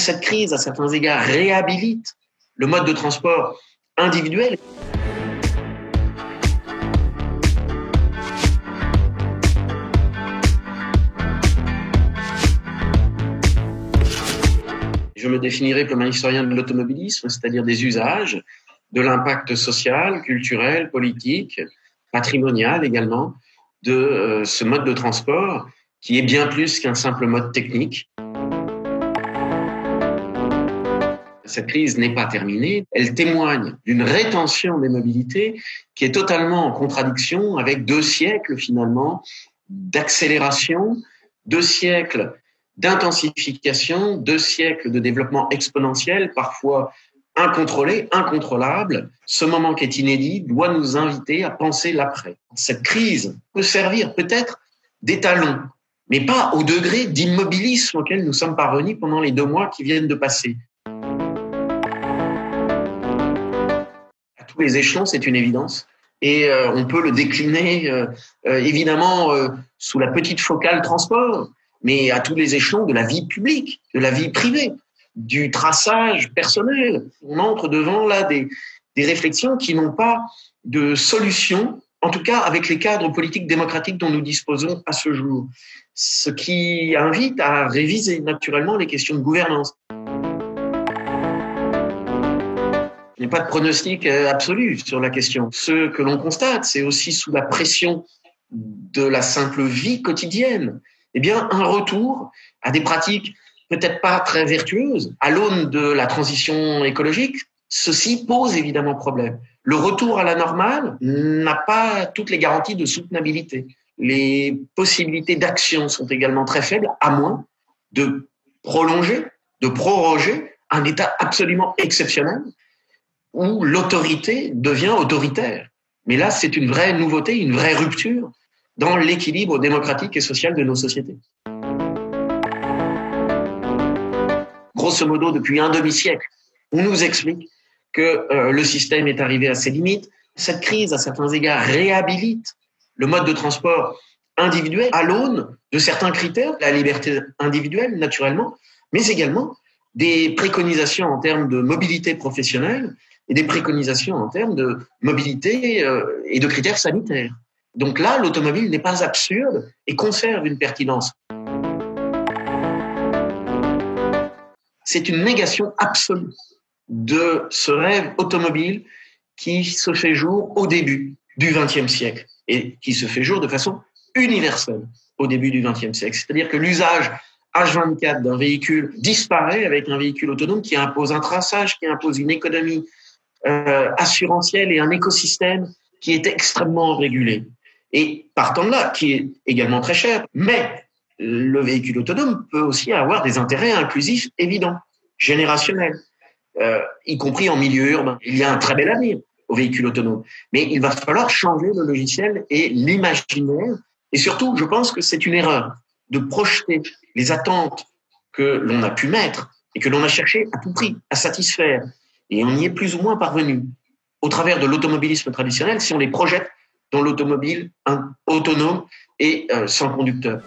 cette crise, à certains égards, réhabilite le mode de transport individuel. Je me définirais comme un historien de l'automobilisme, c'est-à-dire des usages, de l'impact social, culturel, politique, patrimonial également, de ce mode de transport qui est bien plus qu'un simple mode technique. Cette crise n'est pas terminée. Elle témoigne d'une rétention des mobilités qui est totalement en contradiction avec 2 siècles finalement d'accélération, 2 siècles d'intensification, 2 siècles de développement exponentiel, parfois incontrôlé, incontrôlable. Ce moment qui est inédit doit nous inviter à penser l'après. Cette crise peut servir peut-être d'étalon, mais pas au degré d'immobilisme auquel nous sommes parvenus pendant les 2 mois qui viennent de passer. À tous les échelons, c'est une évidence. Et on peut le décliner évidemment sous la petite focale transport, mais à tous les échelons de la vie publique, de la vie privée, du traçage personnel. On entre devant là des réflexions qui n'ont pas de solution, en tout cas avec les cadres politiques démocratiques dont nous disposons à ce jour. Ce qui invite à réviser naturellement les questions de gouvernance. Il n'y a pas de pronostic absolu sur la question. Ce que l'on constate, c'est aussi sous la pression de la simple vie quotidienne, eh bien, un retour à des pratiques peut-être pas très vertueuses à l'aune de la transition écologique. Ceci pose évidemment problème. Le retour à la normale n'a pas toutes les garanties de soutenabilité. Les possibilités d'action sont également très faibles, à moins de prolonger, de proroger un état absolument exceptionnel où l'autorité devient autoritaire. Mais là, c'est une vraie nouveauté, une vraie rupture dans l'équilibre démocratique et social de nos sociétés. Grosso modo, depuis un demi-siècle, on nous explique que le système est arrivé à ses limites. Cette crise, à certains égards, réhabilite le mode de transport individuel à l'aune de certains critères, la liberté individuelle, naturellement, mais également des préconisations en termes de mobilité professionnelle et des préconisations en termes de mobilité et de critères sanitaires. Donc là, l'automobile n'est pas absurde et conserve une pertinence. C'est une négation absolue de ce rêve automobile qui se fait jour au début du XXe siècle et qui se fait jour de façon universelle au début du XXe siècle. C'est-à-dire que l'usage H24 d'un véhicule disparaît avec un véhicule autonome qui impose un traçage, qui impose une économie assurantielle et un écosystème qui est extrêmement régulé. Et partant de là, qui est également très cher, mais le véhicule autonome peut aussi avoir des intérêts inclusifs évidents, générationnels, y compris en milieu urbain. Il y a un très bel avenir au véhicule autonome, mais il va falloir changer le logiciel et l'imaginaire. Et surtout, je pense que c'est une erreur de projeter les attentes que l'on a pu mettre et que l'on a cherché à tout prix à satisfaire. Et on y est plus ou moins parvenu au travers de l'automobilisme traditionnel si on les projette dans l'automobile autonome et sans conducteur.